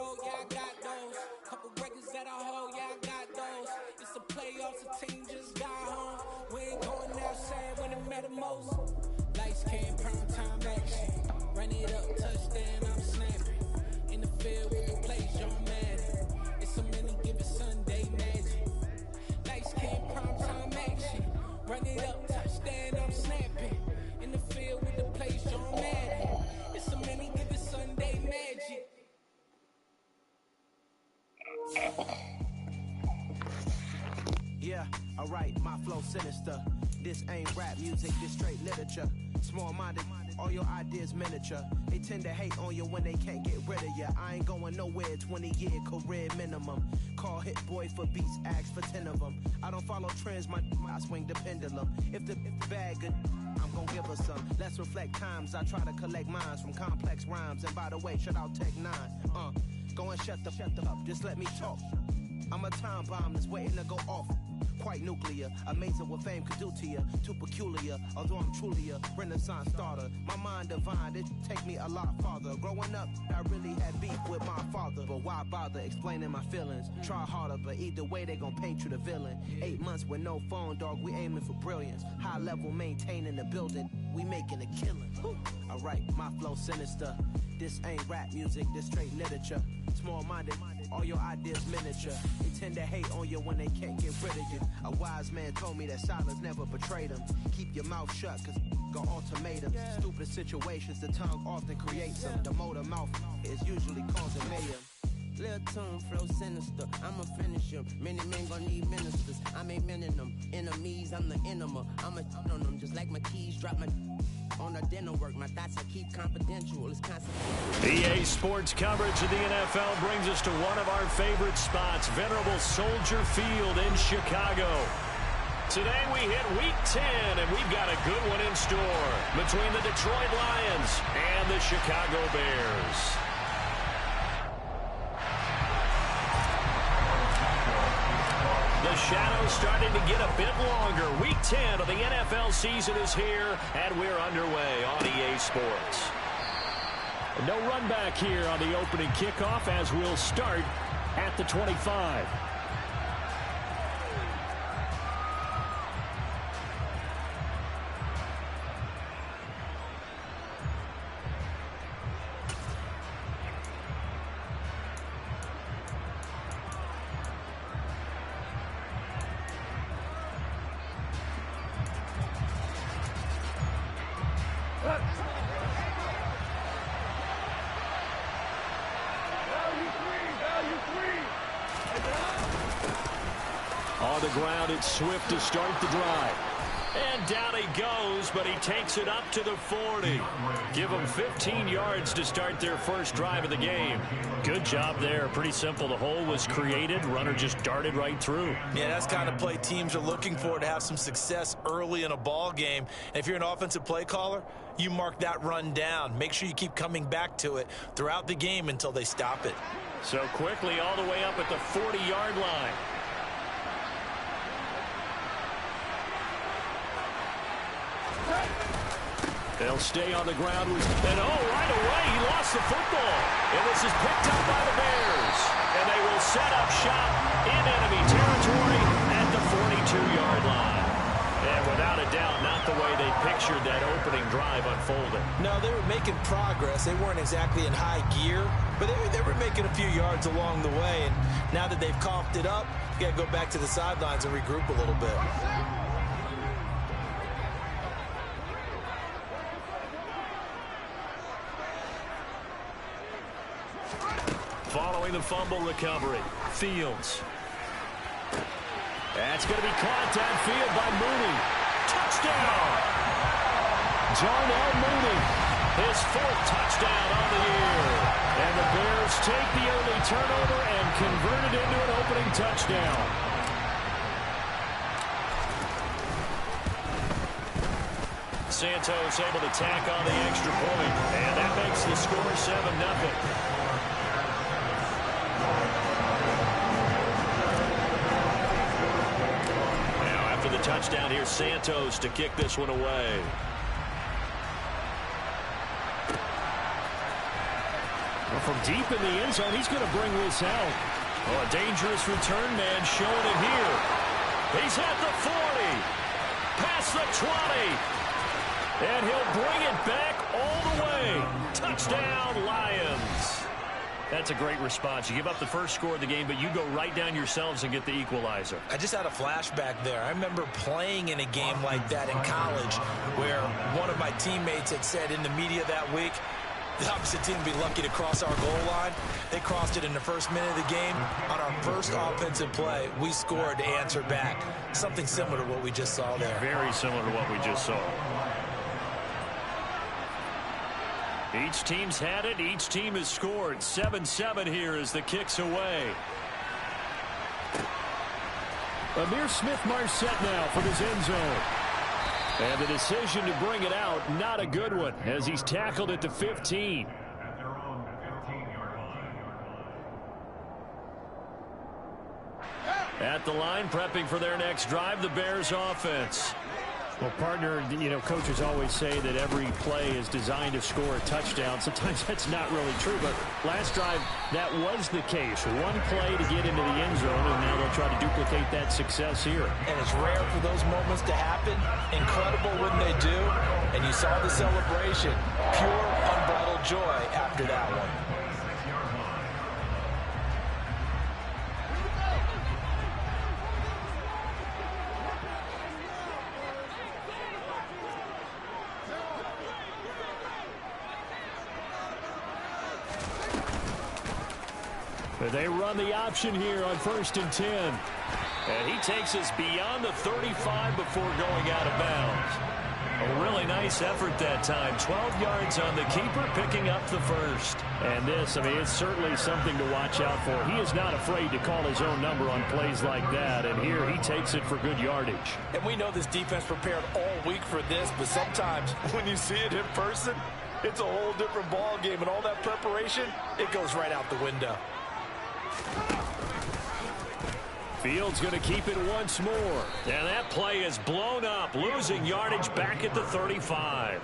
road, yeah, I got those. Couple records that I hold, yeah, I got those. It's the playoffs, the team just got home. We ain't going outside when it matter most. Lights came, prime time action. Run it up, touchdown, I'm snapping. In the field with the play, John Madden. It's a many given Sunday magic. Lights came, prime time action. Run it up, touchdown, I'm snapping. In the field with the play, John Madden. It's a many given Sunday magic. Yeah, alright, my flow sinister. This ain't rap music, this straight literature. Small-minded, all your ideas miniature. They tend to hate on you when they can't get rid of you. I ain't going nowhere, 20-year career minimum. Call Hit Boy for beats, ask for 10 of them. I don't follow trends, I swing the pendulum. If the bag good, I'm gon' give her some. Let's reflect times, I try to collect minds from complex rhymes. And by the way, shout out Tech 9. Go and shut the up, just let me talk. I'm a time bomb that's waiting to go off. Quite nuclear, amazing what fame could do to you. Too peculiar, although I'm truly a renaissance starter. My mind divine, it take me a lot farther. Growing up, I really had beef with my father. But why bother explaining my feelings? Try harder, but either way they gon' paint you the villain. 8 months with no phone, dog, we aiming for brilliance. High level maintaining the building, we making a killing. Alright, my flow sinister. This ain't rap music, this straight literature. Small-minded, all your ideas miniature. They tend to hate on you when they can't get rid of you. A wise man told me that silence never betrayed him. Keep your mouth shut, cause got ultimatums. Stupid situations, the tongue often creates them. The motor mouth is usually causing mayhem. Lil' tune, flow sinister, I'ma finish him. Many men gon' need ministers, I'm aiming them. Enemies, I'm the enema. I'ma on them, just like my keys, drop my on the dinner work. My thoughts I keep confidential, it's constant. EA Sports coverage of the NFL brings us to one of our favorite spots, venerable Soldier Field in Chicago. Today we hit Week 10, and we've got a good one in store between the Detroit Lions and the Chicago Bears. The shadow's starting to get a bit longer. Week 10 of the NFL season is here, and we're underway on EA Sports. No run back here on the opening kickoff as we'll start at the 25. On the ground, it's Swift to start the drive. And down he goes, but he takes it up to the 40. Give them 15 yards to start their first drive of the game. Good job there. Pretty simple. The hole was created. Runner just darted right through. Yeah, that's the kind of play teams are looking for to have some success early in a ball game. And if you're an offensive play caller, you mark that run down. Make sure you keep coming back to it throughout the game until they stop it. So quickly all the way up at the 40-yard line. They'll stay on the ground. And right away, he lost the football. And this is picked up by the Bears. And they will set up shop in enemy territory at the 42-yard line. And without a doubt, not the way they pictured that opening drive unfolding. No, they were making progress. They weren't exactly in high gear, but they were making a few yards along the way. And now that they've coughed it up, you got to go back to the sidelines and regroup a little bit. Following the fumble recovery, Fields. That's going to be caught downfield by Mooney. Touchdown! Darnell Mooney, his 4th touchdown on the year. And the Bears take the early turnover and convert it into an opening touchdown. Santos able to tack on the extra point, and that makes the score 7-0. Touchdown here, Santos to kick this one away. Well, from deep in the end zone, he's going to bring this out. Oh, a dangerous return man showing it here. He's at the 40, past the 20, and he'll bring it back all the way. Touchdown, Lions. That's a great response. You give up the first score of the game, but you go right down yourselves and get the equalizer. I just had a flashback there. I remember playing in a game like that in college where one of my teammates had said in the media that week, the opposite team would be lucky to cross our goal line. They crossed it in the first minute of the game. On our first offensive play, we scored to answer back. Something similar to what we just saw there. Very similar to what we just saw. Each team's had it. Each team has scored. 7-7 here as the kick's away. Amir Smith-Marset now from his end zone. And the decision to bring it out, not a good one, as he's tackled at the 15. At the line, prepping for their next drive, the Bears offense. Well, partner, you know, coaches always say that every play is designed to score a touchdown. Sometimes that's not really true, but last drive, that was the case. One play to get into the end zone, and now they'll try to duplicate that success here. And it's rare for those moments to happen. Incredible when they do. And you saw the celebration. Pure, unbridled joy after that one. They run the option here on 1st and 10. And he takes us beyond the 35 before going out of bounds. A really nice effort that time. 12 yards on the keeper, picking up the first. And this, I mean, it's certainly something to watch out for. He is not afraid to call his own number on plays like that. And here he takes it for good yardage. And we know this defense prepared all week for this, but sometimes when you see it in person, it's a whole different ball game. And all that preparation, it goes right out the window. Fields going to keep it once more. And that play is blown up, losing yardage back at the 35.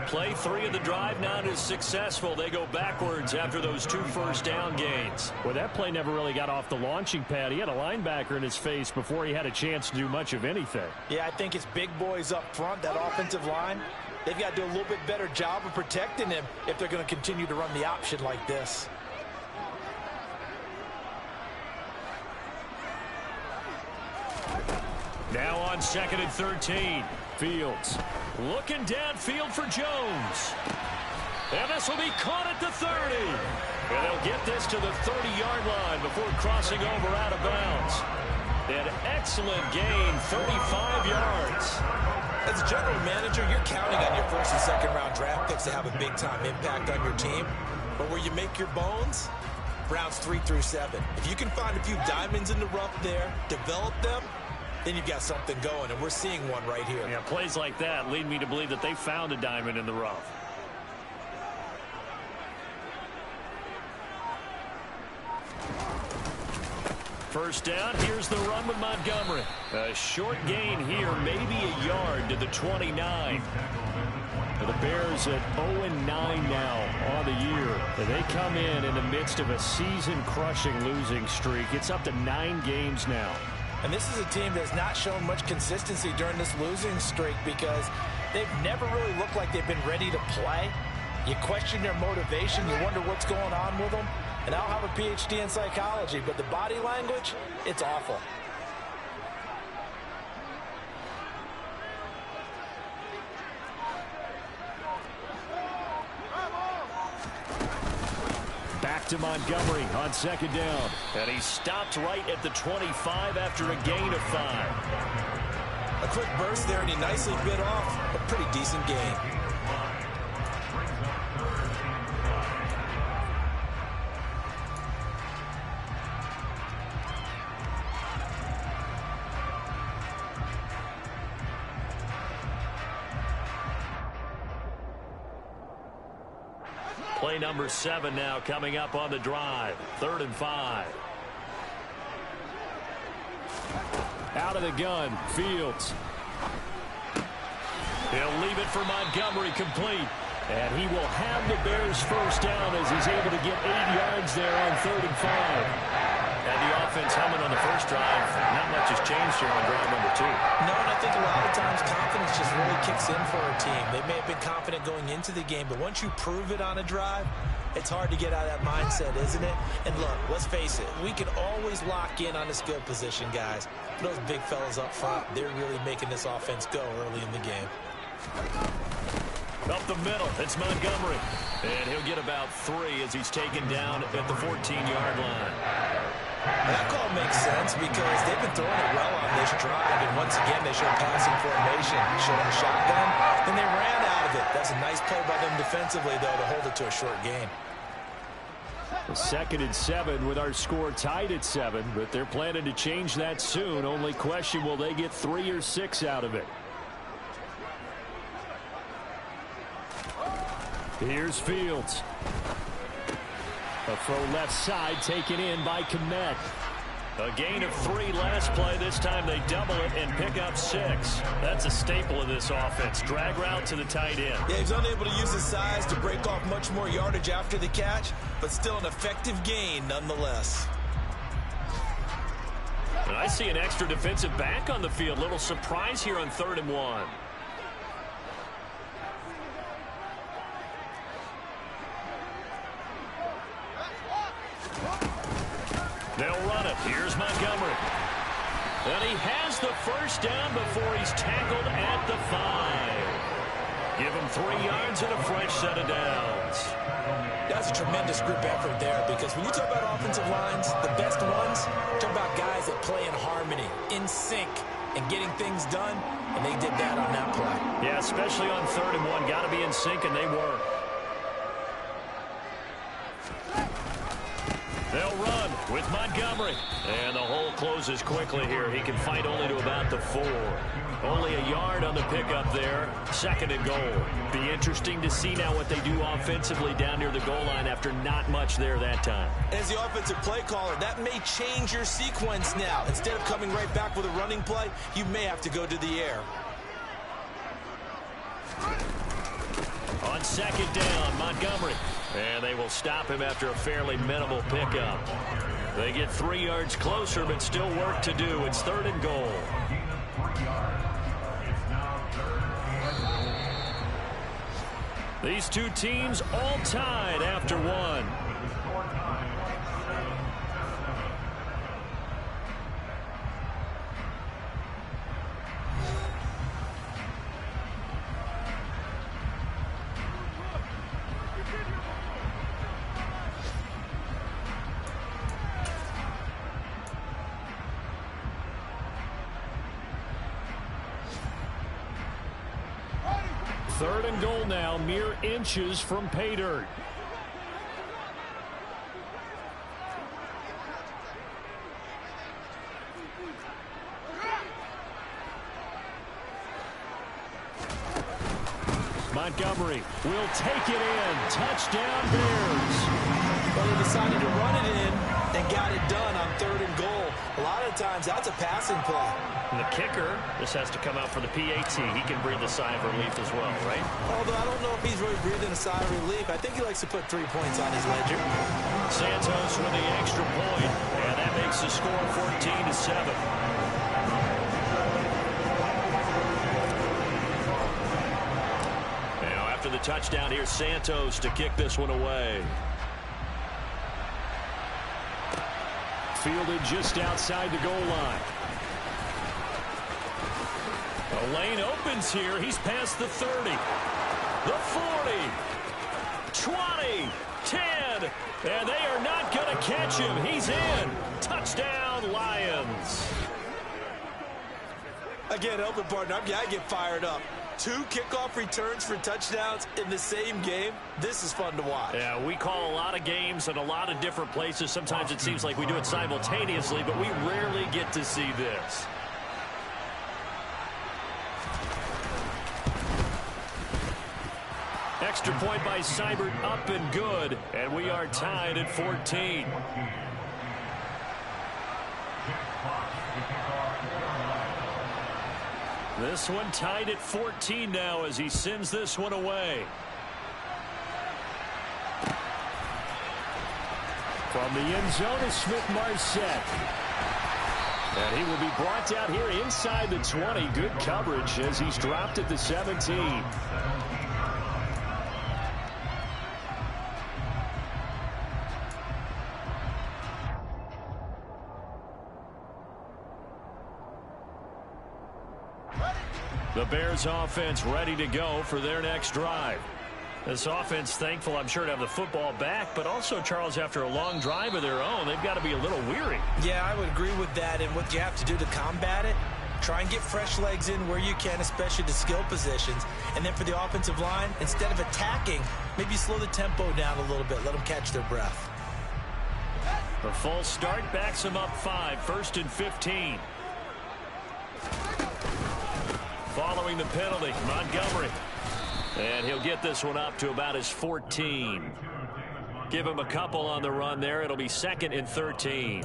Play 3 of the drive not as successful. They go backwards after those 2 first down gains. Well, that play never really got off the launching pad. He had a linebacker in his face before he had a chance to do much of anything. Yeah, I think it's big boys up front, that offensive line. They've got to do a little bit better job of protecting him if they're going to continue to run the option like this. Now on 2nd and 13. Fields looking downfield for Jones. And this will be caught at the 30. And they'll get this to the 30-yard line before crossing over out of bounds. An excellent gain, 35 yards. As a general manager, you're counting on your 1st and 2nd round draft picks to have a big-time impact on your team. But where you make your bones, rounds 3 through 7. If you can find a few diamonds in the rough there, develop them, then you've got something going, and we're seeing one right here. Yeah, plays like that lead me to believe that they found a diamond in the rough. First down, here's the run with Montgomery. A short gain here, maybe a yard to the 29. The Bears at 0-9 now on the year. They come in the midst of a season-crushing losing streak. It's up to 9 games now. And this is a team that's not shown much consistency during this losing streak because they've never really looked like they've been ready to play. You question their motivation. You wonder what's going on with them. And I don't have a PhD in psychology, but the body language, it's awful. Back to Montgomery on 2nd down. And he stopped right at the 25 after a gain of 5. A quick burst there, and he nicely bit off a pretty decent gain. Play number 7 now coming up on the drive. 3rd and 5. Out of the gun, Fields. He'll leave it for Montgomery, complete. And he will have the Bears first down as he's able to get 8 yards there on 3rd and 5. And the offense humming on the first drive. Not much has changed here on drive number 2. No, and I think a lot of times confidence just really kicks in for our team. They may have been confident going into the game, but once you prove it on a drive, it's hard to get out of that mindset, isn't it? And look, let's face it, we can always lock in on the skill position, guys. Those big fellas up front, they're really making this offense go early in the game. Up the middle, it's Montgomery. And he'll get about 3 as he's taken down at the 14-yard line. That call makes sense because they've been throwing it well on this drive, and once again they showed passing formation. Showed a shotgun, then they ran out of it. That's a nice play by them defensively, though, to hold it to a short gain. 2nd and 7 with our score tied at 7, but they're planning to change that soon. Only question, will they get 3 or 6 out of it? Here's Fields. A throw left side taken in by Kmet. A gain of 3 last play. This time they double it and pick up 6. That's a staple of this offense. Drag route to the tight end. Yeah, he's unable to use his size to break off much more yardage after the catch, but still an effective gain nonetheless. And I see an extra defensive back on the field. Little surprise here on 3rd and 1. They'll run it. Here's Montgomery. And he has the first down before he's tackled at the 5. Give him 3 yards and a fresh set of downs. That's a tremendous group effort there because when you talk about offensive lines, the best ones, talk about guys that play in harmony, in sync, and getting things done, and they did that on that play. Yeah, especially on 3rd and 1. Got to be in sync, and they were. They'll run with Montgomery. And the hole closes quickly here. He can fight only to about the 4. Only a yard on the pickup there. 2nd and goal. Be interesting to see now what they do offensively down near the goal line after not much there that time. As the offensive play caller, that may change your sequence now. Instead of coming right back with a running play, you may have to go to the air. On 2nd down, Montgomery. And they will stop him after a fairly minimal pickup. They get 3 yards closer, but still work to do. It's 3rd and goal. These two teams all tied after 1. Third and goal now, mere inches from pay dirt. Montgomery will take it in. Touchdown, Bears. Well, they decided to run it in and got it done on 3rd and goal. A lot of times, that's a passing play. And the kicker, this has to come out for the PAT. He can breathe a sigh of relief as well, right? Although I don't know if he's really breathing a sigh of relief. I think he likes to put 3 points on his ledger. Santos with the extra point, and that makes the score 14-7. Now after the touchdown, here's Santos to kick this one away. Fielded just outside the goal line. The lane opens here. He's past the 30, the 40, 20, 10, and they are not going to catch him. He's in. Touchdown, Lions. Again, helping partner, I get fired up. 2 kickoff returns for touchdowns in the same game. This is fun to watch. Yeah, we call a lot of games in a lot of different places. Sometimes it seems like we do it simultaneously, but we rarely get to see this. Extra point by Seibert, up and good, and we are tied at 14. This one tied at 14 now as he sends this one away. From the end zone is Smith-Marset. And he will be brought down here inside the 20. Good coverage as he's dropped at the 17. The Bears offense ready to go for their next drive. This offense thankful, I'm sure, to have the football back, but also, Charles, after a long drive of their own, they've got to be a little weary. Yeah, I would agree with that, and what you have to do to combat it, try and get fresh legs in where you can, especially the skill positions. And then for the offensive line, instead of attacking, maybe slow the tempo down a little bit, let them catch their breath. The false start backs them up 5, 1st and 15. Following the penalty, Montgomery. And he'll get this one up to about his 14. Give him a couple on the run there. It'll be 2nd and 13.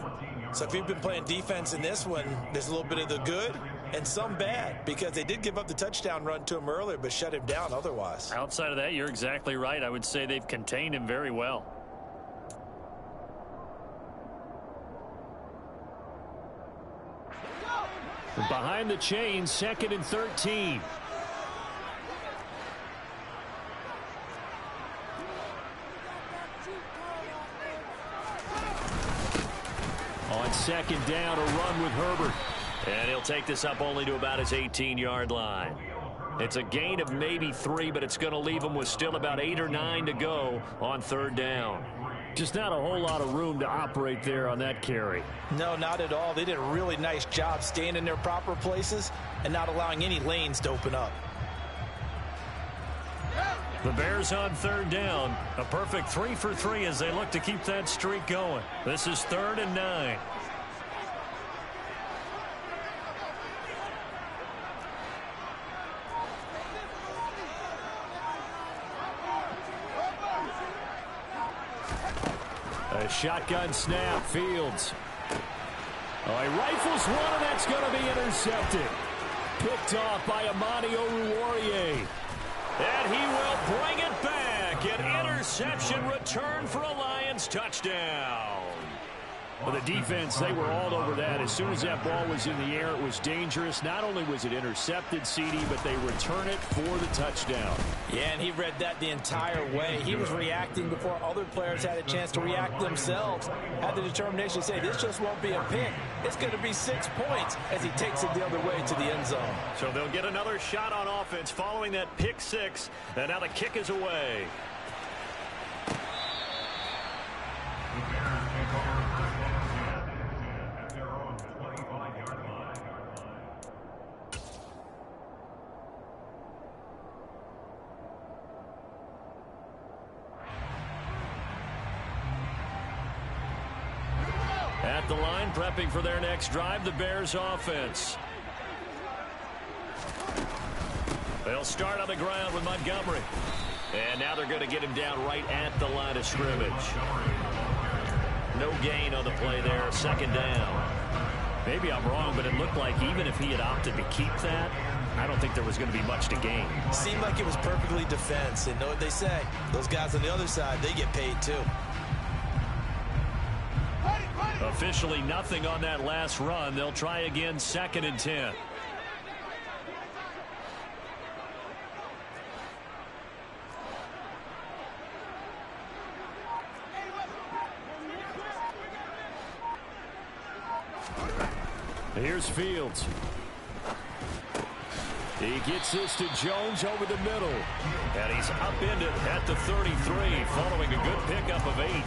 So if you've been playing defense in this one, there's a little bit of the good and some bad, because they did give up the touchdown run to him earlier but shut him down otherwise. Outside of that, you're exactly right. I would say they've contained him very well. Behind the chains, 2nd and 13. On 2nd down, a run with Herbert. And he'll take this up only to about his 18-yard line. It's a gain of maybe 3, but it's going to leave him with still about 8 or 9 to go on 3rd down. Just not a whole lot of room to operate there on that carry. No, not at all. They did a really nice job staying in their proper places and not allowing any lanes to open up. The Bears on 3rd down. A perfect 3 for 3 as they look to keep that streak going. This is 3rd and 9. A shotgun snap, Fields. Oh, he rifles one, and that's going to be intercepted. Picked off by Amani Oruwariye. And he will bring it back. An interception return for a Lions touchdown. Well, the defense, they were all over that. As soon as that ball was in the air, it was dangerous. Not only was it intercepted, CD, but they return it for the touchdown. Yeah, and he read that the entire way. He was reacting before other players had a chance to react themselves. Had the determination to say, this just won't be a pick. It's going to be 6 points as he takes it the other way to the end zone. So they'll get another shot on offense following that pick 6. And now the kick is away. At the line, prepping for their next drive, the Bears offense. They'll start on the ground with Montgomery. And now they're going to get him down right at the line of scrimmage. No gain on the play there, 2nd down. Maybe I'm wrong, but it looked like even if he had opted to keep that, I don't think there was going to be much to gain. Seemed like it was perfectly defense. And know what they say? Those guys on the other side, they get paid too. Officially nothing on that last run. They'll try again, 2nd and 10. Here's Fields. He gets this to Jones over the middle. And he's upended at the 33 following a good pickup of 8.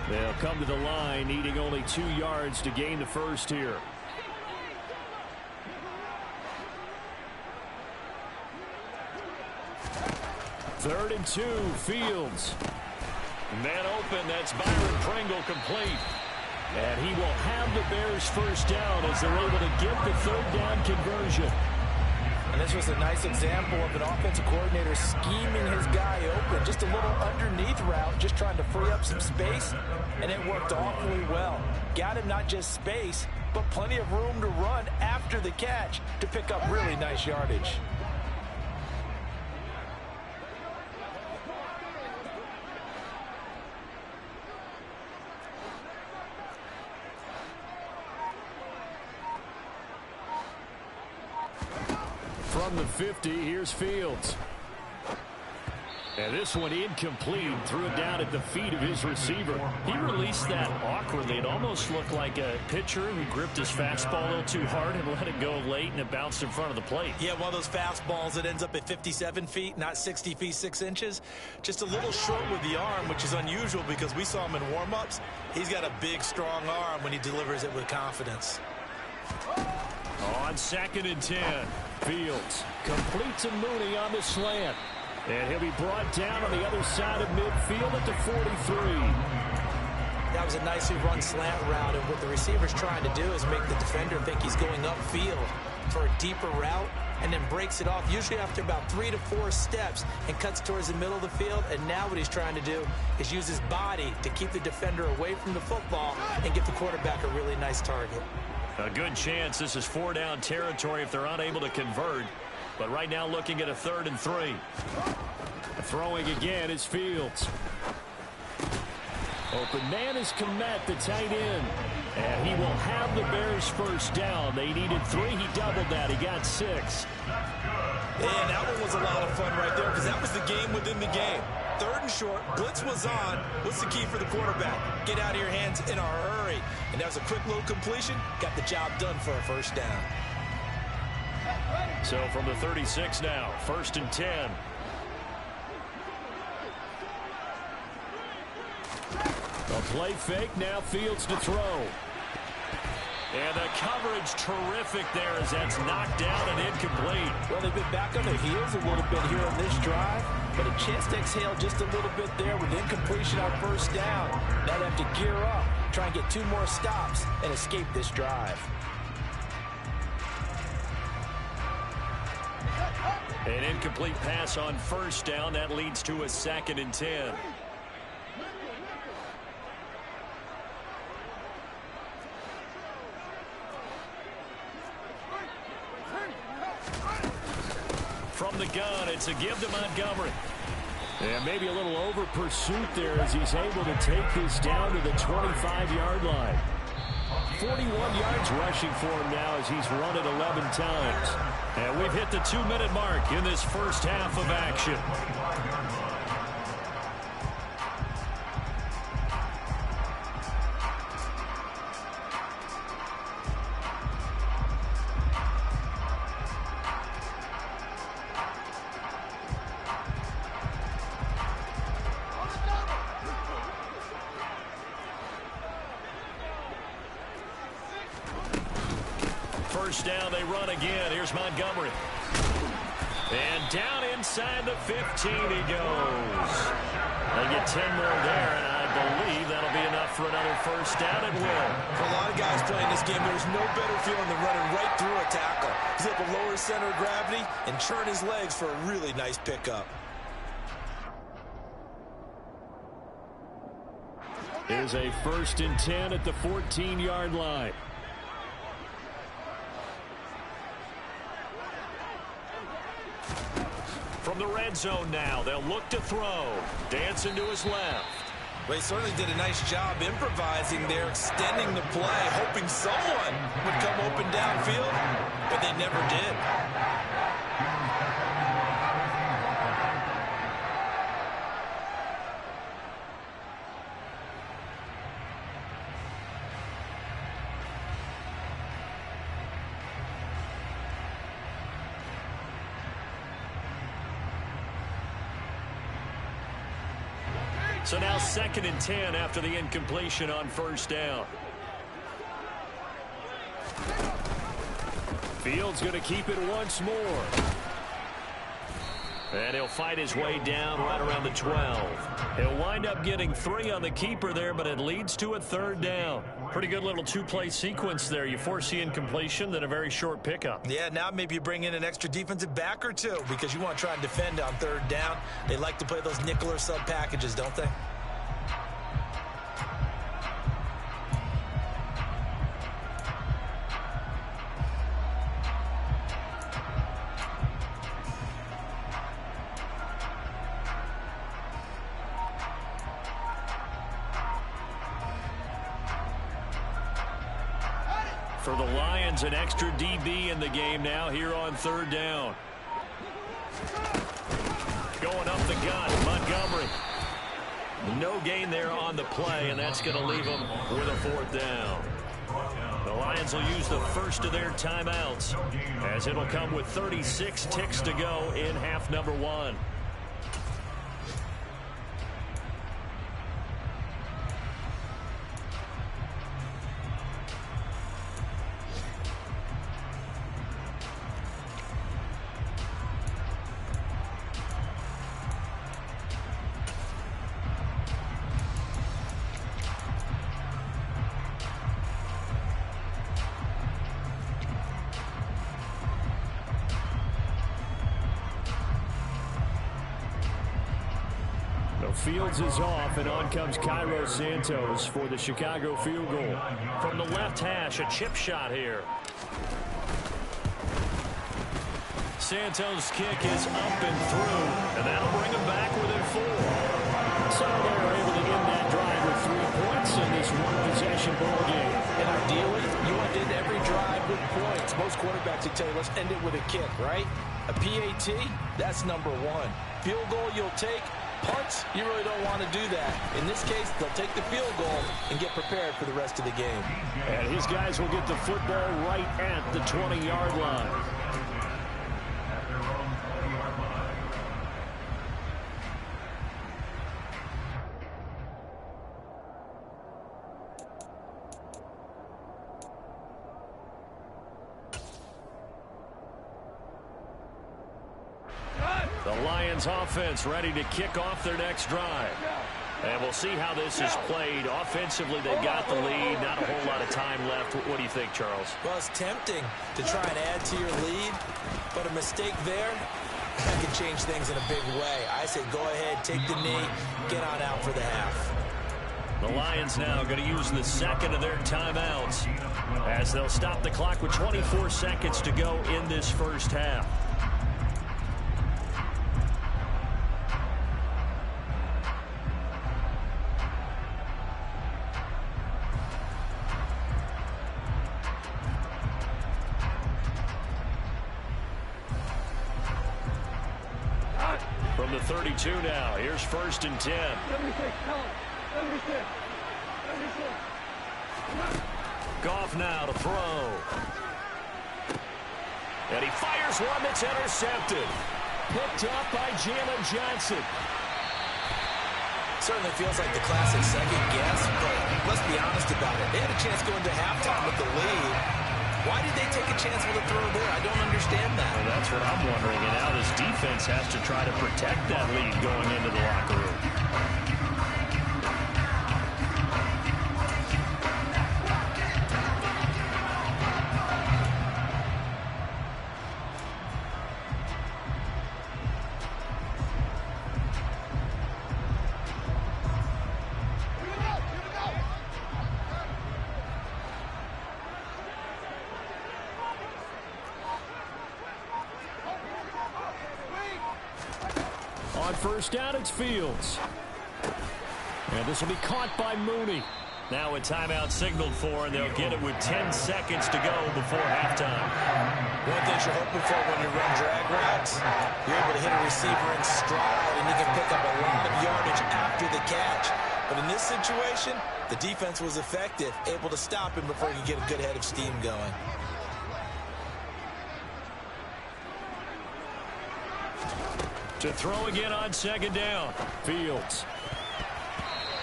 They'll come to the line, needing only 2 yards to gain the first here. Third and 2, Fields. Man open, that's Byron Pringle complete. And he will have the Bears first down as they're able to get the 3rd down conversion. And this was a nice example of an offensive coordinator scheming his guy open. Just a little underneath route, just trying to free up some space, and it worked awfully well. Got him not just space, but but plenty of room to run after the catch to pick up really nice yardage. From the 50, here's Fields. And this one incomplete. Threw it down at the feet of his receiver. He released that awkwardly. It almost looked like a pitcher who gripped his fastball a little too hard and let it go late, and it bounced in front of the plate. Yeah, one of those fastballs that ends up at 57 feet, not 60 feet, 6 inches. Just a little short with the arm, which is unusual because we saw him in warm-ups. He's got a big, strong arm when he delivers it with confidence. On 2nd and 10, Fields completes a Mooney on the slant. And he'll be brought down on the other side of midfield at the 43. That was a nicely run slant route, and what the receiver's trying to do is make the defender think he's going upfield for a deeper route, and then breaks it off, usually after about 3 to 4 steps, and cuts towards the middle of the field. And now what he's trying to do is use his body to keep the defender away from the football and give the quarterback a really nice target. A good chance this is 4-down territory if they're unable to convert. But right now looking at a 3rd and 3. Throwing again is Fields. Open man is Kmet, the tight end. And he will have the Bears first down. They needed 3. He doubled that. He got 6. And that one was a lot of fun right there because that was the game within the game. 3rd and short, blitz was on. What's the key for the quarterback? Get out of your hands in a hurry. And that was a quick little completion. Got the job done for a first down. So from the 36 now, 1st and 10. A play fake, now Fields to throw. And the coverage terrific there as that's knocked down and incomplete. Well, they've been back on their heels a little bit here on this drive, but a chance to exhale just a little bit there with incompletion on first down. Now they have to gear up, try and get 2 more stops, and escape this drive. An incomplete pass on first down. That leads to a 2nd and 10. From the gun, it's a give to Montgomery. And maybe a little over pursuit there as he's able to take this down to the 25-yard line. 41 yards rushing for him now as he's run it 11 times. And we've hit the 2-minute mark in this first half of action. First down, they run again. Here's Montgomery. And down inside the 15 he goes. They get 10 more there, and I believe that'll be enough for another first down and will. For a lot of guys playing this game, there's no better feeling than running right through a tackle. He's able to lower his center of gravity and churn his legs for a really nice pickup. Here's a 1st and 10 at the 14-yard line. From the red zone now, they'll look to throw. Dancing to his left. Well, he certainly did a nice job improvising there, extending the play, hoping someone would come open downfield, but they never did. So now 2nd and 10 after the incompletion on first down. Fields going to keep it once more. And he'll fight his way down right around the 12. He'll wind up getting 3 on the keeper there, but it leads to a 3rd down. Pretty good little 2-play sequence there. You force the incompletion, then a very short pickup. Yeah, now maybe you bring in an extra defensive back or 2 because you want to try and defend on 3rd down. They like to play those nickel or sub packages, don't they? For the Lions, an extra DB in the game now here on third down. Going up the gut, Montgomery. No gain there on the play, and that's going to leave them with a fourth down. The Lions will use the first of their timeouts, as it'll come with 36 ticks to go in half number one. Fields is off, and on comes Cairo Santos for the Chicago field goal. From the left hash, a chip shot here. Santos' kick is up and through, and that'll bring him back within 4. So they're able to end that drive with 3 points in this one-possession ball game. And ideally, you want to end every drive with points. Most quarterbacks would tell you, let's end it with a kick, right? A PAT, that's number 1. Field goal you'll take. Punts, you really don't want to do that. In this case, they'll take the field goal and get prepared for the rest of the game. And his guys will get the football right at the 20-yard line. The Lions offense ready to kick off their next drive. And we'll see how this is played. Offensively, they've got the lead. Not a whole lot of time left. What do you think, Charles? Well, it's tempting to try and add to your lead, but a mistake there, that can change things in a big way. I say go ahead, take the knee, get on out for the half. The Lions now going to use the second of their timeouts as they'll stop the clock with 24 seconds to go in this first half. From the 32 now, here's 1st and 10. Goff now to throw. And he fires one that's intercepted. Picked up by Jalen Johnson. Certainly feels like the classic second guess, but let's be honest about it. They had a chance going to halftime with the lead. Why did they take a chance with a throw there? I don't understand that. Well, that's what I'm wondering. And now this defense has to try to protect that lead going into the locker room. On first down, it's Fields. And this will be caught by Mooney. Now a timeout signaled for, and they'll get it with 10 seconds to go before halftime. One thing you're hoping for when you run drag routes, you're able to hit a receiver in stride, and you can pick up a lot of yardage after the catch. But in this situation, the defense was effective, able to stop him before he could get a good head of steam going. To throw again on second down. Fields.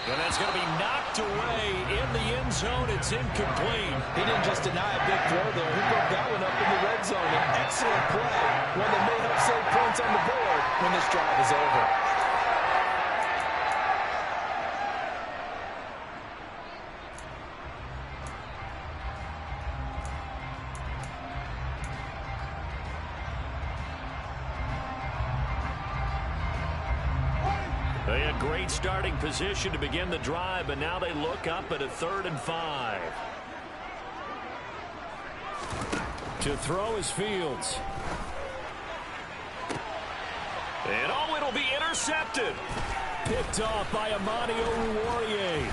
And that's going to be knocked away in the end zone. It's incomplete. He didn't just deny a big throw there. He broke that one up in the red zone. An excellent play. One that may help save points on the board when this drive is over. They had great starting position to begin the drive, but now they look up at a 3rd and 5. To throw is Fields. And it'll be intercepted. Picked off by Amani Oruwariye.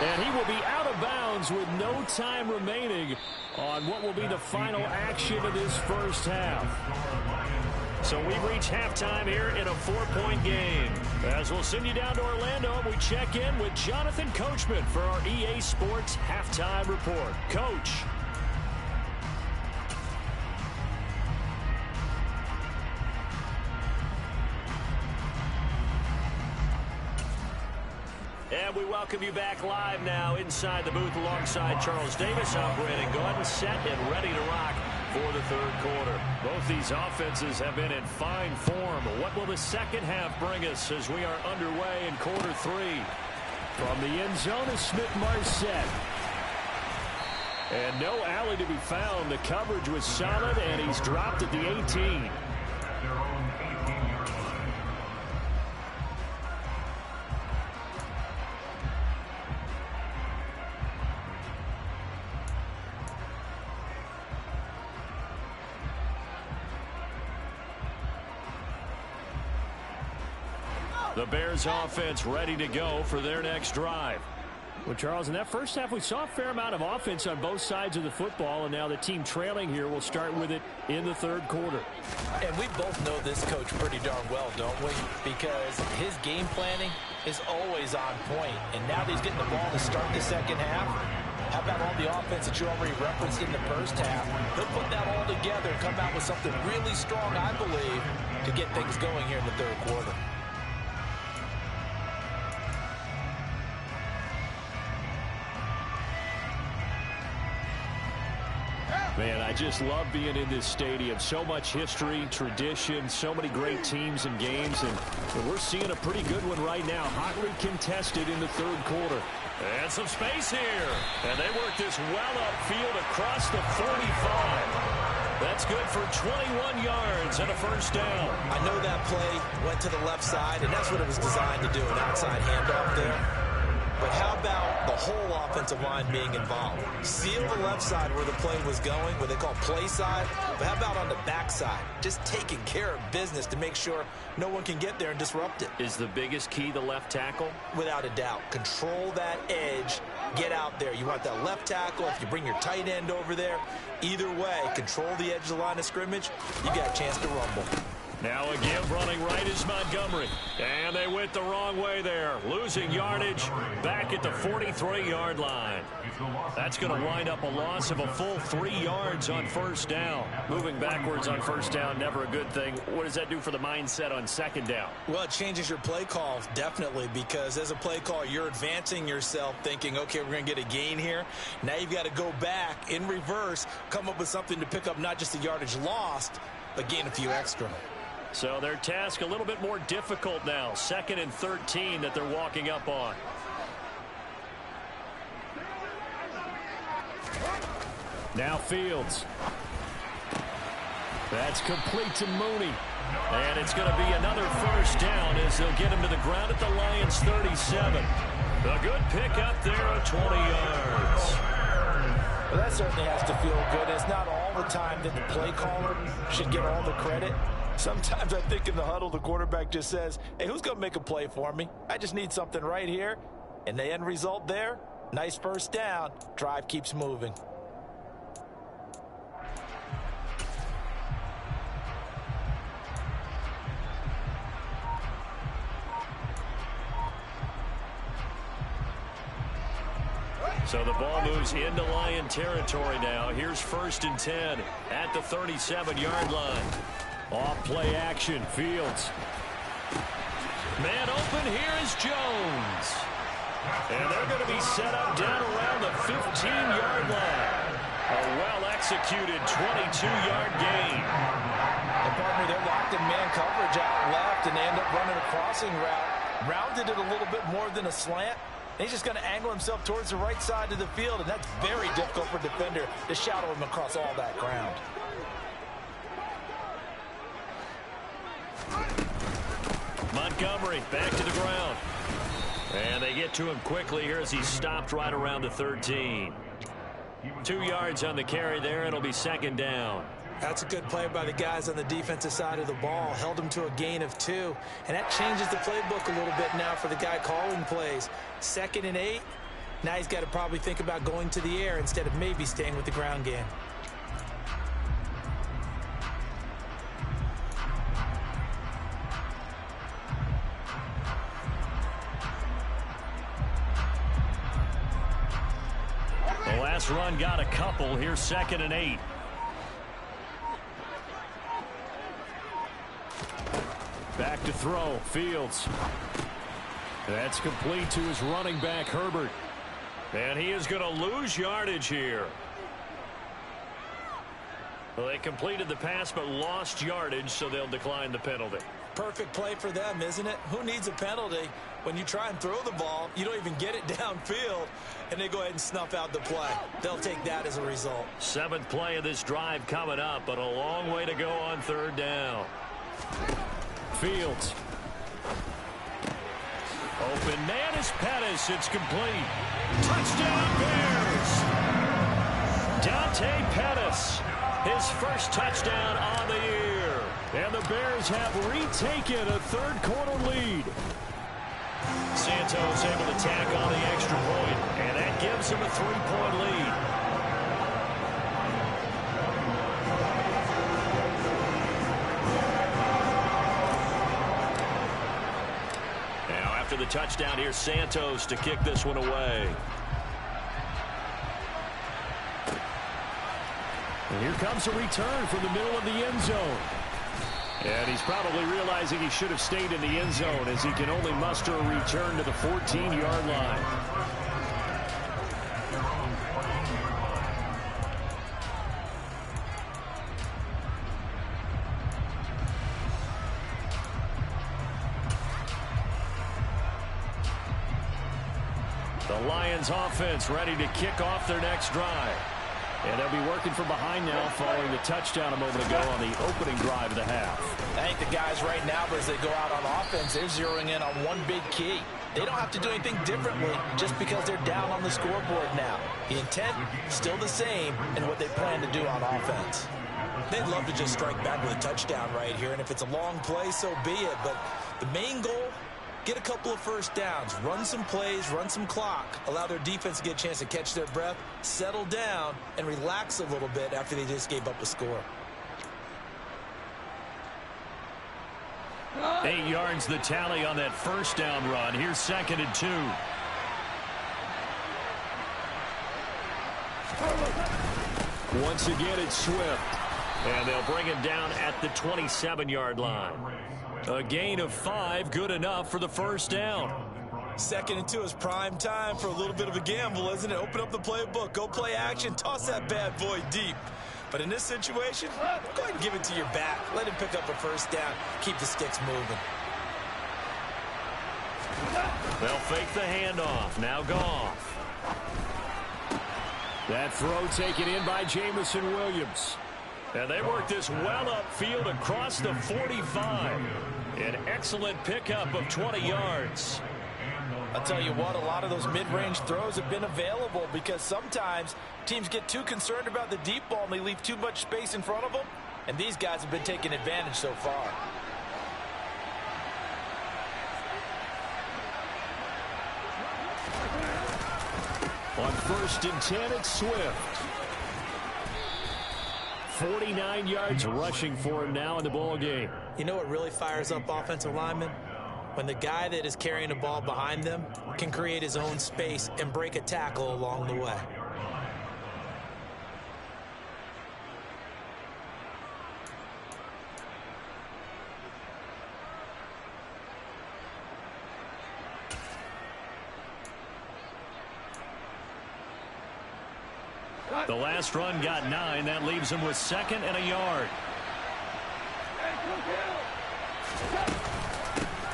And he will be out of bounds with no time remaining on what will be the final action of this first half. So we've reached halftime here in a 4-point game. As we'll send you down to Orlando, and we check in with Jonathan Coachman for our EA Sports Halftime Report. Coach. And we welcome you back live now inside the booth alongside Charles Davis. I'm Brandon Gordon, set and ready to rock for the third quarter. Both these offenses have been in fine form. What will the second half bring us as we are underway in quarter three? From the end zone is Smith-Marset. And no alley to be found. The coverage was solid, and he's dropped at the 18. The Bears offense ready to go for their next drive. Well, Charles, in that first half, we saw a fair amount of offense on both sides of the football, and now the team trailing here will start with it in the third quarter. And we both know this coach pretty darn well, don't we? Because his game planning is always on point. And now that he's getting the ball to start the second half, how about all the offense that you already referenced in the first half? He'll put that all together and come out with something really strong, I believe, to get things going here in the third quarter. Man, I just love being in this stadium. So much history, tradition, so many great teams and games, and we're seeing a pretty good one right now. Hotly contested in the third quarter. And some space here. And they work this well upfield across the 45. That's good for 21 yards and a first down. I know that play went to the left side, and that's what it was designed to do, an outside handoff there. But how about the whole offensive line being involved? Seal the left side where the play was going, what they call play side. But how about on the back side? Just taking care of business to make sure no one can get there and disrupt it. Is the biggest key the left tackle? Without a doubt. Control that edge. Get out there. You want that left tackle. If you bring your tight end over there, either way, control the edge of the line of scrimmage. You got a chance to rumble. Now again running right is Montgomery. And they went the wrong way there. Losing yardage back at the 43-yard line. That's going to wind up a loss of a full 3 yards on first down. Moving backwards on first down, never a good thing. What does that do for the mindset on second down? Well, it changes your play call, definitely, because as a play call, you're advancing yourself thinking, okay, we're going to get a gain here. Now you've got to go back in reverse, come up with something to pick up not just the yardage lost, but gain a few extra. So their task a little bit more difficult now. 2nd and 13 that they're walking up on. Now Fields. That's complete to Mooney. And it's going to be another first down as they'll get him to the ground at the Lions 37. A good pick up there of 20 yards. Well, that certainly has to feel good. It's not all the time that the play caller should get all the credit. Sometimes I think in the huddle, the quarterback just says, hey, who's going to make a play for me? I just need something right here. And the end result there, nice first down. Drive keeps moving. So the ball moves into Lion territory now. Here's 1st and 10 at the 37-yard line. Off play action, Fields. Man open, here is Jones. And they're going to be set up down around the 15-yard line. A well-executed 22-yard gain. And partner, they're locked in man coverage out left, and they end up running a crossing route. Rounded it a little bit more than a slant. And he's just going to angle himself towards the right side of the field, and that's very difficult for a defender to shadow him across all that ground. Montgomery back to the ground. And they get to him quickly here as he's stopped right around the 13. 2 yards on the carry there. It'll be 2nd down. That's a good play by the guys on the defensive side of the ball. Held him to a gain of 2. And that changes the playbook a little bit now for the guy calling plays. 2nd and 8. Now he's got to probably think about going to the air instead of maybe staying with the ground game. The last run got a couple. Here's 2nd and 8. Back to throw. Fields. That's complete to his running back, Herbert. And he is going to lose yardage here. Well, they completed the pass but lost yardage, so they'll decline the penalty. Perfect play for them, isn't it? Who needs a penalty when you try and throw the ball, you don't even get it downfield, and they go ahead and snuff out the play. They'll take that as a result. 7th play of this drive coming up, but a long way to go on 3rd down. Fields. Open man is Pettis. It's complete. Touchdown Bears. Dante Pettis. His first touchdown on the year. And the Bears have retaken a 3rd quarter lead. Santos able to tack on the extra point, and that gives him a 3-point lead. Now after the touchdown, here's Santos to kick this one away. And here comes a return from the middle of the end zone. And he's probably realizing he should have stayed in the end zone as he can only muster a return to the 14-yard line. The Lions offense ready to kick off their next drive. And they'll be working from behind now following the touchdown a moment ago on the opening drive of the half. I think the guys right now, as they go out on offense, they're zeroing in on one big key. They don't have to do anything differently just because they're down on the scoreboard now. The intent still the same in what they plan to do on offense. They'd love to just strike back with a touchdown right here, and if it's a long play, so be it. But the main goal, get a couple of first downs, run some plays, run some clock, allow their defense to get a chance to catch their breath, settle down, and relax a little bit after they just gave up a score. 8 yards the tally on that first down run. Here's 2nd and 2. Once again, it's Swift. And they'll bring him down at the 27-yard line. A gain of 5, good enough for the first down. 2nd and 2 is prime time for a little bit of a gamble, isn't it? Open up the playbook, go play action, toss that bad boy deep. But in this situation, go ahead and give it to your back. Let him pick up a first down. Keep the sticks moving. They'll fake the handoff. Now Goff. That throw taken in by Jamison Williams. And they work this well upfield across the 45. An excellent pickup of 20 yards. I'll tell you what, a lot of those mid-range throws have been available because sometimes teams get too concerned about the deep ball and they leave too much space in front of them. And these guys have been taking advantage so far. On 1st and 10, it's Swift. 49 yards rushing for him now in the ball game. You know what really fires up offensive linemen? When the guy that is carrying the ball behind them can create his own space and break a tackle along the way. The last run got 9. That leaves him with 2nd and a yard.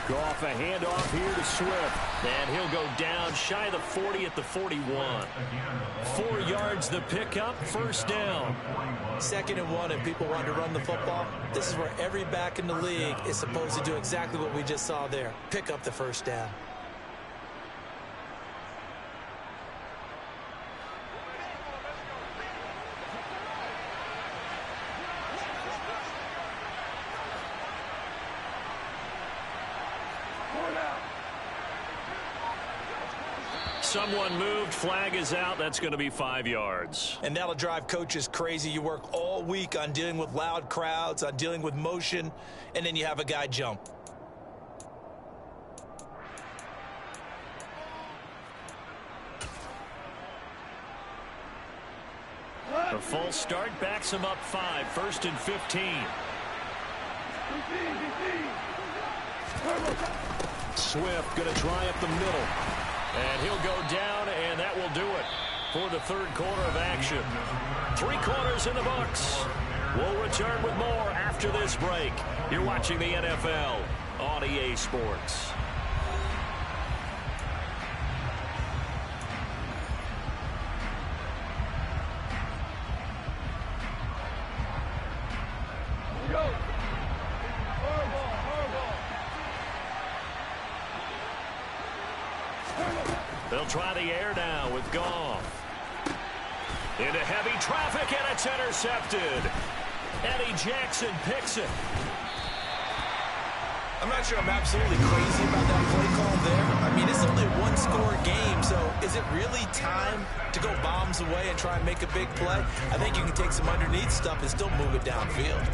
Goff a handoff here to Swift. And he'll go down shy of the 40 at the 41. 4 yards the pickup, first down. 2nd and 1, if people want to run the football, this is where every back in the league is supposed to do exactly what we just saw there. Pick up the first down. someone moved. Flag is out. That's going to be 5 yards. And that'll drive coaches crazy. You work all week on dealing with loud crowds, on dealing with motion, and then you have a guy jump. A false start backs him up 5. 1st and 15. Swift going to try up the middle. And he'll go down, and that will do it for the 3rd quarter of action. 3 quarters in the books. We'll return with more after this break. You're watching the NFL on EA Sports. They'll try the air now with Goff. Into heavy traffic, and it's intercepted. Eddie Jackson picks it. I'm not sure I'm absolutely crazy about that play call there. I mean, it's only a one-score game, so is it really time to go bombs away and try and make a big play? I think you can take some underneath stuff and still move it downfield.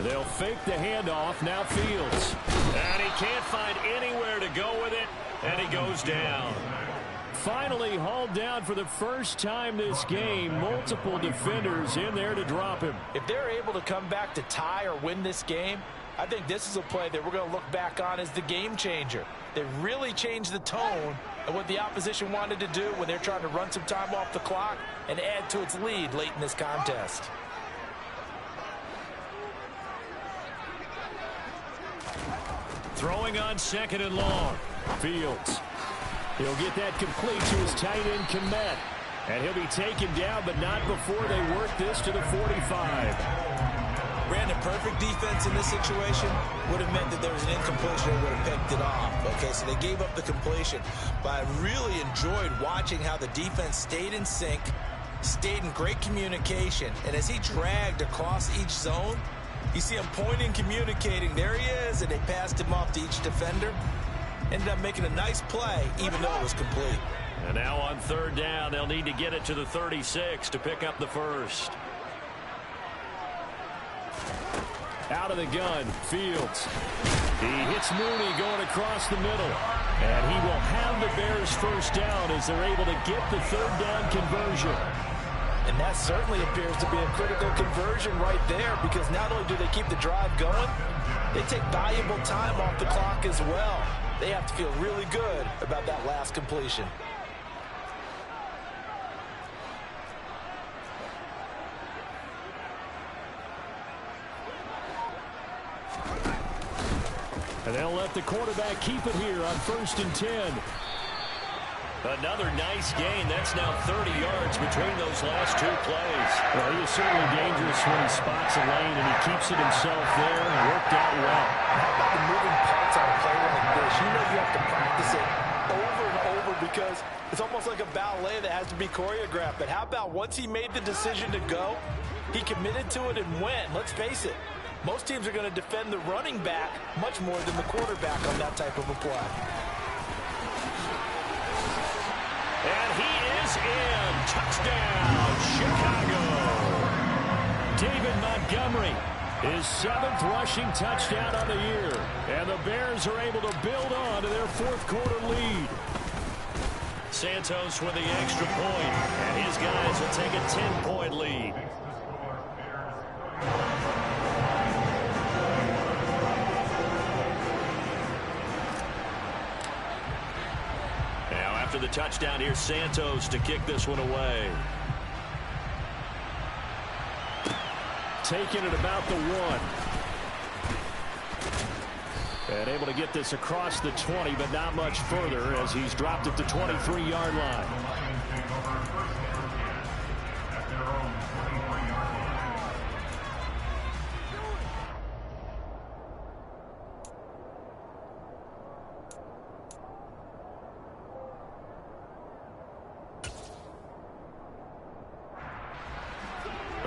They'll fake the handoff. Now Fields. And he can't find anywhere to go with it. And he goes down. Finally hauled down for the first time this game. Multiple defenders in there to drop him. If they're able to come back to tie or win this game, I think this is a play that we're going to look back on as the game changer. They really changed the tone of what the opposition wanted to do when they're trying to run some time off the clock and add to its lead late in this contest. Throwing on 2nd and long. Fields. He'll get that complete to his tight end, Kmet. And he'll be taken down, but not before they work this to the 45. Brandon, perfect defense in this situation would have meant that there was an incompletion and would have picked it off. Okay, so they gave up the completion. But I really enjoyed watching how the defense stayed in sync, stayed in great communication. And as he dragged across each zone, you see him pointing, communicating. There he is, and they passed him off to each defender. Ended up making a nice play, even though it was complete. And now on 3rd down, they'll need to get it to the 36 to pick up the first. Out of the gun, Fields. He hits Mooney going across the middle. And he will have the Bears first down as they're able to get the 3rd down conversion. And that certainly appears to be a critical conversion right there, because not only do they keep the drive going, they take valuable time off the clock as well. They have to feel really good about that last completion. And they'll let the quarterback keep it here on 1st and 10. Another nice gain. That's now 30 yards between those last 2 plays. Well, he is certainly dangerous when he spots a lane, and he keeps it himself there and worked out well. How about the moving parts on a play like this? You know you have to practice it over and over because it's almost like a ballet that has to be choreographed. But how about once he made the decision to go, he committed to it and went. Let's face it, most teams are going to defend the running back much more than the quarterback on that type of a play. And he is in. Touchdown, Chicago. David Montgomery, his 7th rushing touchdown on the year. And the Bears are able to build on to their 4th quarter lead. Santos with the extra point, and his guys will take a 10-point lead. After the touchdown, here's Santos to kick this one away. Taking it about the 1. And able to get this across the 20, but not much further as he's dropped at the 23-yard line.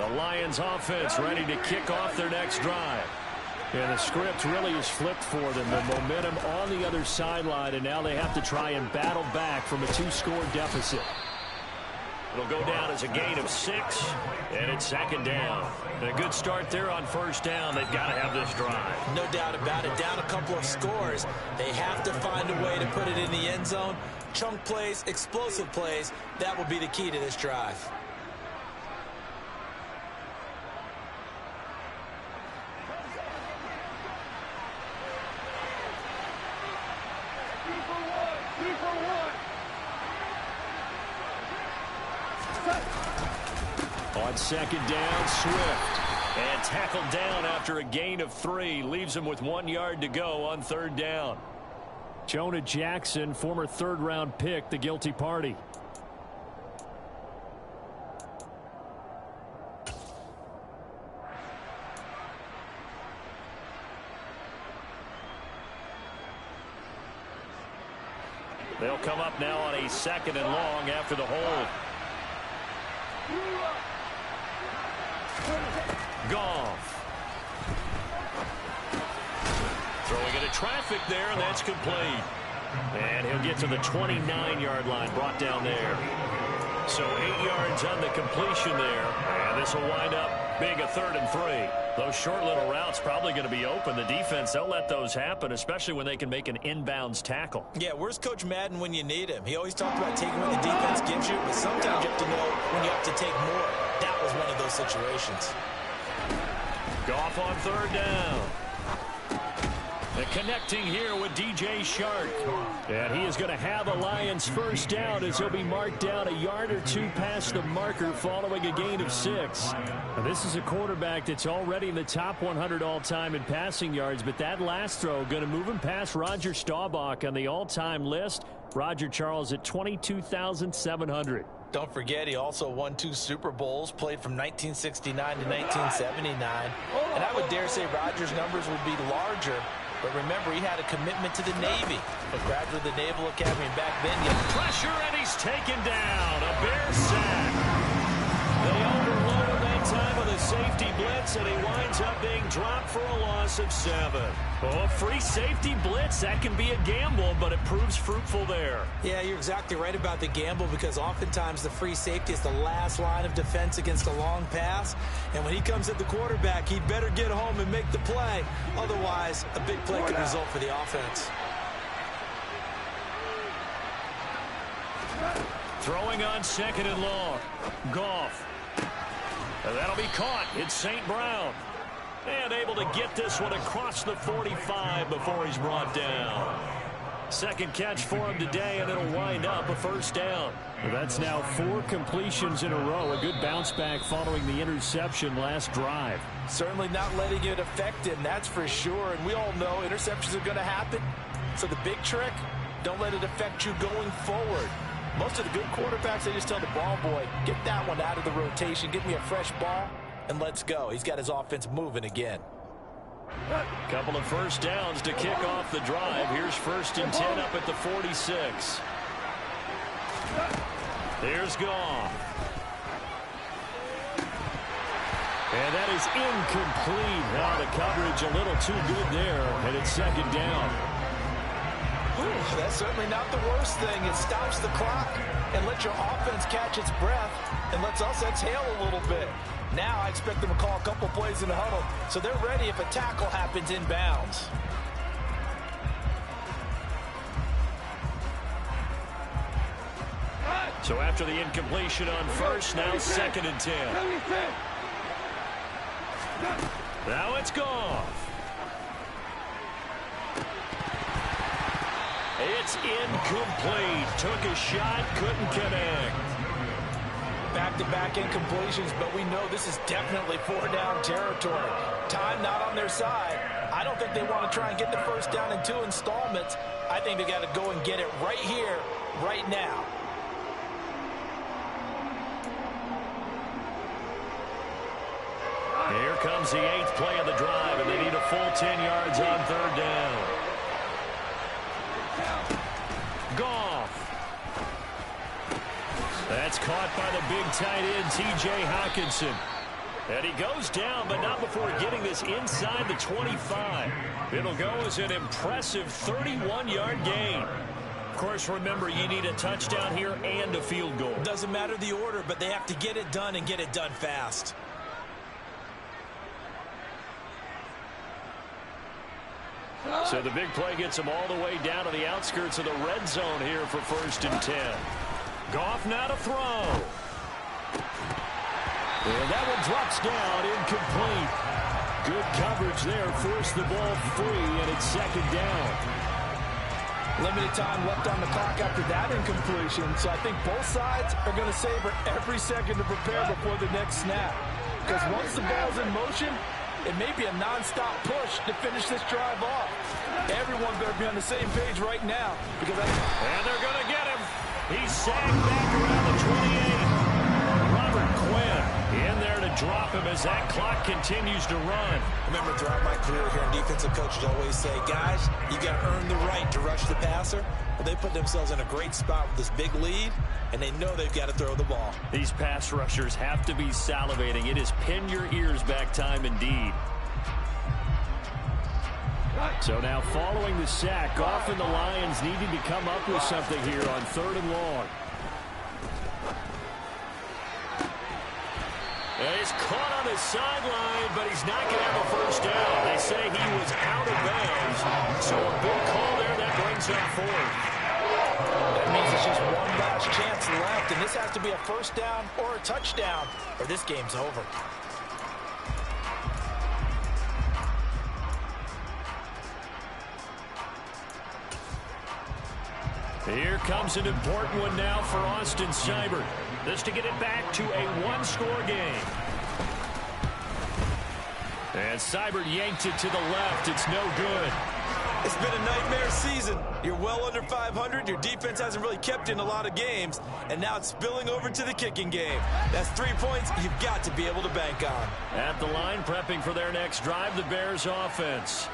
The Lions offense ready to kick off their next drive. And the script really is flipped for them. The momentum on the other sideline, and now they have to try and battle back from a 2-score deficit. It'll go down as a gain of 6, and it's second down. And a good start there on first down. They've got to have this drive. No doubt about it. Down a couple of scores. They have to find a way to put it in the end zone. Chunk plays, explosive plays. That will be the key to this drive. On second down, Swift. And tackled down after a gain of 3. Leaves him with 1 yard to go on third down. Jonah Jackson, former third-round pick, the guilty party. They'll come up now on a second and long after the hold. Goff. Throwing into traffic there, and that's complete. And he'll get to the 29-yard line, brought down there. So 8 yards on the completion there. And this will wind up being a 3rd and 3. Those short little routes probably going to be open. The defense, they'll let those happen, especially when they can make an inbounds tackle. Yeah, where's Coach Madden when you need him? He always talked about taking what the defense gives you, but sometimes you have to know when you have to take more. That was one of those situations. Goff on third down. And connecting here with DJ Shark. And he is going to have a Lions first down as he'll be marked down a yard or 2 past the marker following a gain of 6. Now, this is a quarterback that's already in the top 100 all-time in passing yards, but that last throw going to move him past Roger Staubach on the all-time list. Roger Charles at 22,700. Don't forget, he also won 2 Super Bowls, played from 1969 to 1979. And I would dare say Rodgers' numbers would be larger. But remember, he had a commitment to the Navy. A graduate of the Naval Academy, and back then, pressure, and he's taken down. A Bear sack. They overloaded that time with a safety blitz, and he winds up being dropped for a loss of 7. Oh, free safety blitz, that can be a gamble, but it proves fruitful there. Yeah, you're exactly right about the gamble, because oftentimes the free safety is the last line of defense against a long pass. And when he comes at the quarterback, he better get home and make the play. Otherwise, a big play could result for the offense. Throwing on second and long. Goff. And that'll be caught. It's St. Brown. And able to get this one across the 45 before he's brought down. Second catch for him today, and it'll wind up a first down. Well, that's now 4 completions in a row. A good bounce back following the interception last drive. Certainly not letting it affect him, that's for sure. And we all know interceptions are going to happen. So the big trick, don't let it affect you going forward. Most of the good quarterbacks, they just tell the ball boy, get that one out of the rotation, get me a fresh ball, and let's go. He's got his offense moving again. Couple of first downs to kick off the drive. Here's 1st and 10 up at the 46. There's Goff. And that is incomplete. Now the coverage a little too good there, and it's second down. Ooh, that's certainly not the worst thing. It stops the clock and lets your offense catch its breath and lets us exhale a little bit. Now I expect them to call a couple plays in the huddle, so they're ready if a tackle happens inbounds. So after the incompletion on first, now 2nd and 10. Now it's Goff. It's incomplete. Took a shot, couldn't connect. Back-to-back incompletions, but we know this is definitely 4-down territory. Time not on their side. I don't think they want to try and get the first down in 2 installments. I think they got to go and get it right here, right now. Here comes the 8th play of the drive, and they need a full 10 yards on 3rd down. Goff. That's caught by the big tight end, T.J. Hockenson. And he goes down, but not before getting this inside the 25. It'll go as an impressive 31-yard gain. Of course, remember, you need a touchdown here and a field goal. Doesn't matter the order, but they have to get it done and get it done fast. So the big play gets him all the way down to the outskirts of the red zone here for 1st and 10. Goff now to throw. And that one drops down, incomplete. Good coverage there, forced the ball free, and it's 2nd down. Limited time left on the clock after that incompletion, so I think both sides are going to savor every second to prepare before the next snap. Because once the ball's in motion, it may be a non-stop push to finish this drive off. Everyone better be on the same page right now. And they're going to get him. He's sagged back around the 28. Robert Quinn in there to drop him as that clock continues to run. Remember, throughout my career here, defensive coaches always say, guys, you got to earn the right to rush the passer. Well, they put themselves in a great spot with this big lead, and they know they've got to throw the ball. These pass rushers have to be salivating. It is pin your ears back time indeed. So now following the sack, Goff and the Lions needing to come up with something here on 3rd and long. And he's caught on his sideline, but he's not going to have a 1st down. They say he was out of bounds. So a big call there that brings up 4th. That means it's just one last chance left, and this has to be a 1st down or a touchdown, or this game's over. Here comes an important one now for Austin Seibert. This to get it back to a 1-score game. And Seibert yanked it to the left. It's no good. It's been a nightmare season. You're well under 500. Your defense hasn't really kept in a lot of games. And now it's spilling over to the kicking game. That's 3 points you've got to be able to bank on. At the line, prepping for their next drive, the Bears offense.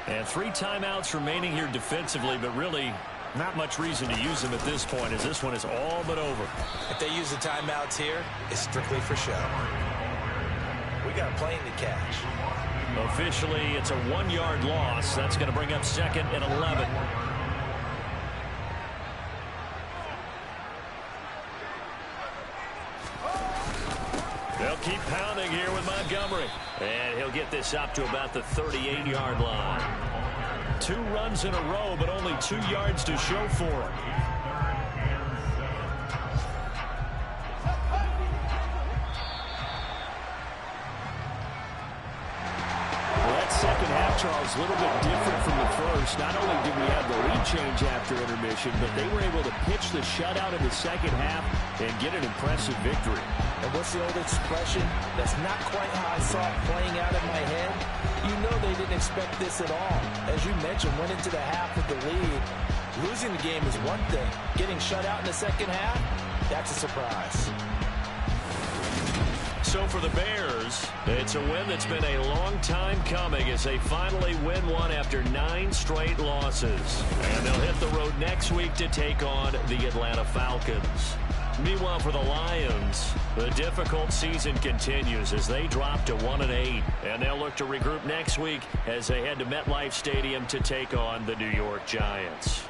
And 3 timeouts remaining here defensively, but really not much reason to use them at this point, as this one is all but over. If they use the timeouts here, it's strictly for show. We got a plane to catch. Officially, it's a 1-yard loss. That's going to bring up 2nd and 11. They'll keep pounding here with Montgomery. And he'll get this up to about the 38-yard line. 2 runs in a row, but only 2 yards to show for it. Second half, Charles, a little bit different from the first. Not only did we have the lead change after intermission, but they were able to pitch the shutout in the second half and get an impressive victory. And what's the old expression? That's not quite how I saw it playing out in my head. You know they didn't expect this at all. As you mentioned, went into the half with the lead. Losing the game is one thing. Getting shut out in the second half, that's a surprise. So for the Bears, it's a win that's been a long time coming as they finally win one after 9 straight losses. And they'll hit the road next week to take on the Atlanta Falcons. Meanwhile, for the Lions, the difficult season continues as they drop to 1-8. And they'll look to regroup next week as they head to MetLife Stadium to take on the New York Giants.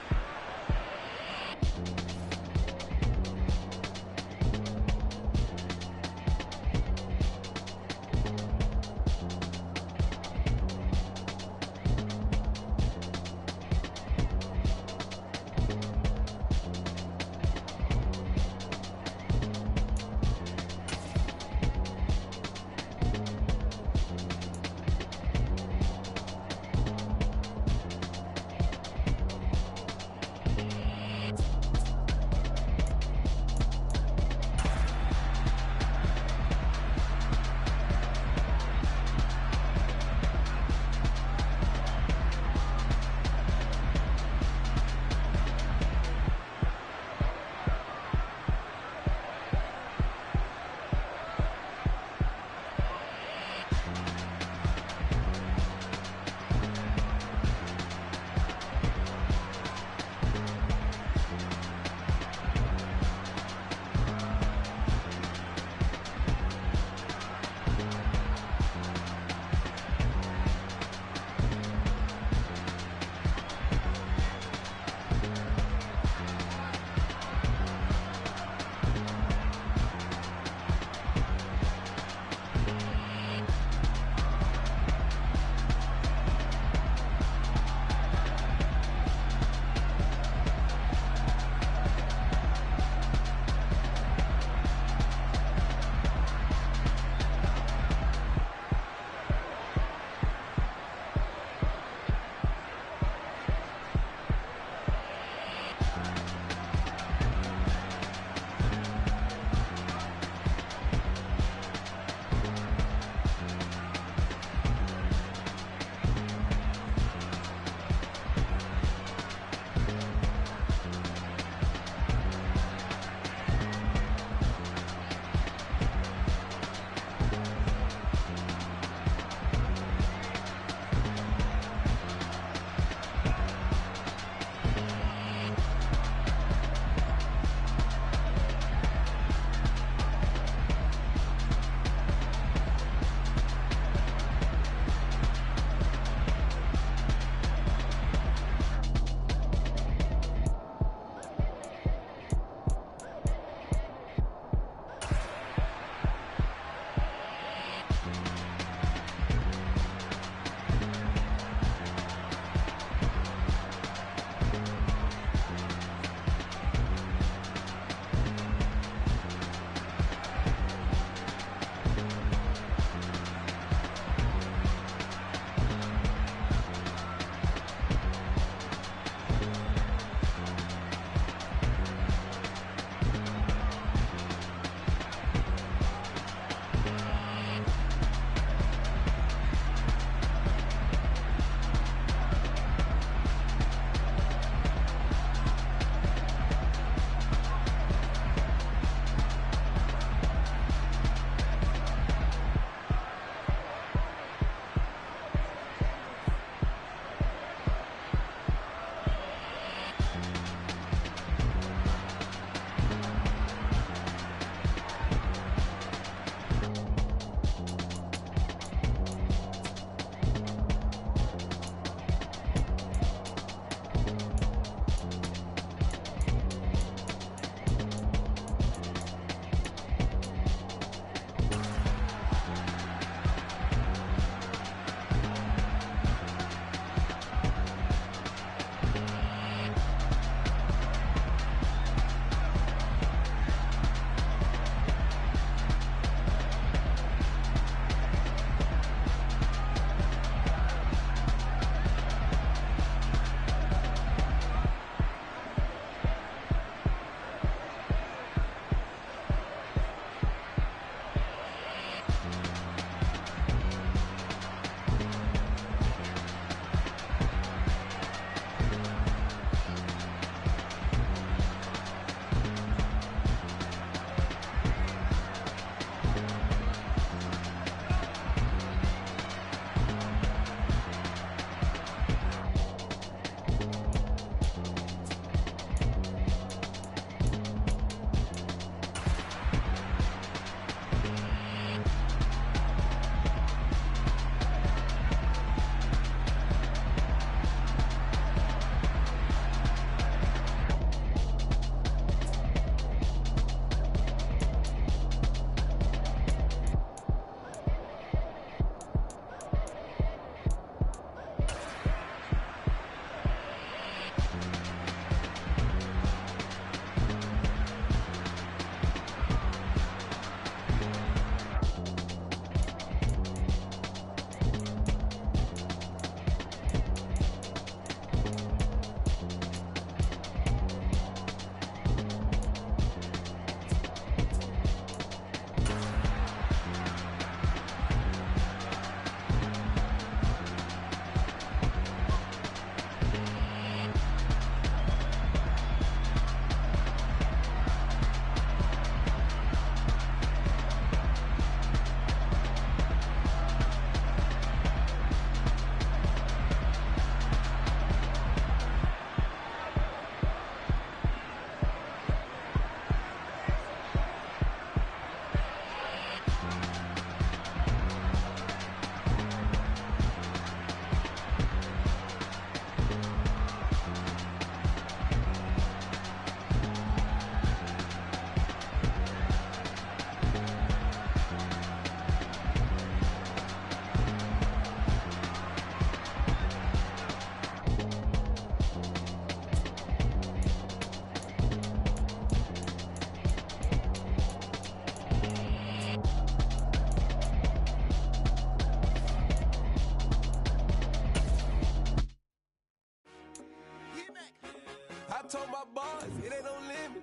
told my boys, it ain't no limit.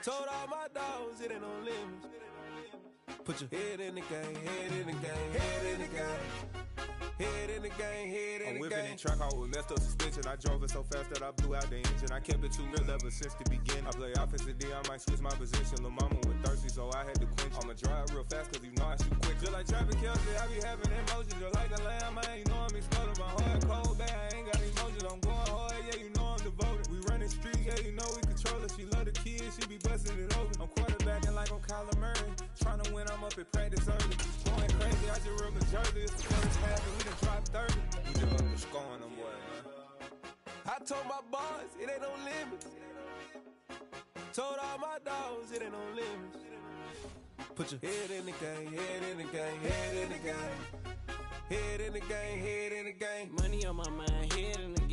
Told all my dogs, it ain't no limit. Put your head in the game, head in the game, head in the game. Head in the game, head in the game. I'm whipping in track out with messed up suspension. I drove it so fast that I blew out the engine. I kept it too real ever since the beginning. I play offensive D, I might switch my position. Lil' mama was thirsty, so I had to quench. I'ma drive real fast, cause you know I shoot quick. Just like Travis Kelce, I be having emotions. Just like a lamb, man, you know I'm exploding. My heart cold, bad, I ain't got emotions. I'm going hard, yeah, you know I'm devoted. We running streets, yeah, you know we control it. She love the kids, she be busting it over. I'm quarterbacking like I'm Kyler Murray. Trying to win, I'm up at practice early. Going crazy, I just real Jersey. It's the first half, and we done dropped 30. We just up and scoring them, boy, man. I told my boys, it ain't no limits. Told all my dogs, it ain't no limits. Put your head in the game, head in the game, head in the game. Head in the game, head in the game. Money on my mind, head in the game.